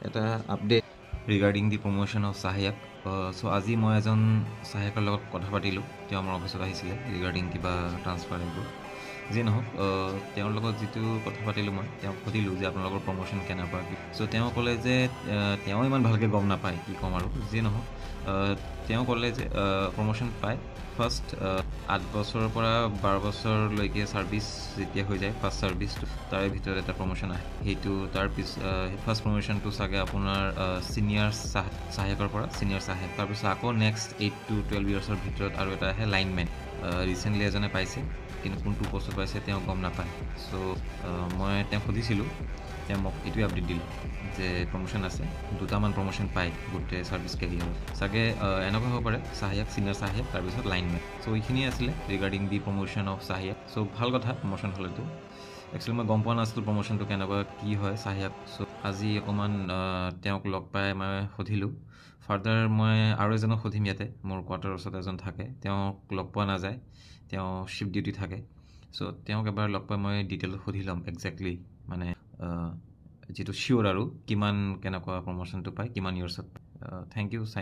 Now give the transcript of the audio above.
এটা update regarding the promotion of চাহিয়াক। So' আজি মই এজন চাহিয়াকৰ লগত কথা পাতিলোঁ। তেওঁ আমাৰ অফিচত আহিছিলে ৰিগাৰ্ডিং কিবা ট্ৰান্সফাৰ এইবোৰ। যিয়ে নহওক, তেওঁৰ লগত যিটো কথা পাতিলোঁ মই তেওঁক সুধিলোঁ যে আপোনালোকৰ প্ৰমোশ্যন কেনেকুৱা কি। চ' তেওঁ ক'লে যে তেওঁ ইমান ভালকৈ গম নাপায়, কি ক'ম আৰু। যিয়ে নহওক, তেওঁ ক'লে যে প্ৰমোশ্যন পায় ফাৰ্ষ্ট 8 বছৰৰ পৰা 12 বছৰলৈকে ছাৰ্ভিচ যেতিয়া হৈ যায়, ফাৰ্ষ্ট ছাৰ্ভিচটো তাৰে ভিতৰত এটা প্ৰমোশ্যন আহে। সেইটো ফাৰ্ষ্ট প্ৰমোশ্যনটো চাগে আপোনাৰ ছিনিয়ৰ চাহিয়াকৰ পৰা ছিনিয়ৰ চাহিয়াক। তাৰপিছত আকৌ নেক্সট 8 to 12 ইয়াৰ্ছৰ ভিতৰত আৰু এটা আহে লাইনমেন। ৰিচেণ্টলি এজনে পাইছে, কিন্তু কোনটো পষ্টত পাইছে তেওঁ গম নাপায়। চ' মই তেওঁক সুধিছিলোঁ, তেওঁ মোক এইটোৱে আপডেট দিলে যে প্ৰমোশ্যন আছে, 2টামান প্ৰমোশ্যন পায় গোটেই ছাৰ্ভিচ কেৰিয়াৰত। চাগে এনেকুৱা হ'ব পাৰে চাহিয়াক, ছিনিয়ৰ চাহিয়াক, তাৰপিছত লাইনমেন। চ' এইখিনিয়ে আছিলে ৰিগাৰ্ডিং দি প্ৰমোশ্যন অফ চাহিয়াক। চ' ভাল কথা প্ৰমোশ্যন হ'লেতো। একচুৱেলি মই গম পোৱা নাছিলোঁ প্ৰমোশ্যনটো কেনেকুৱা কি হয় চাহিয়াক। চ' আজি অকণমান তেওঁক লগ পাই মই সুধিলোঁ। ফাৰ্ডাৰ মই আৰু এজনক সুধিম ইয়াতে, মোৰ কোৱাৰ্টাৰৰ ওচৰত এজন থাকে, তেওঁক লগ পোৱা নাযায়, তেওঁ শ্বিফ্ট ডিউটি থাকে। চ' তেওঁক এবাৰ লগ পাই মই ডিটেইলত সুধি ল'ম একজেক্টলি, মানে যিটো চিয়'ৰ আৰু কিমান কেনেকুৱা প্ৰমোশ্যনটো পায়, কিমান ইয়াৰ্ছত। Thank U sign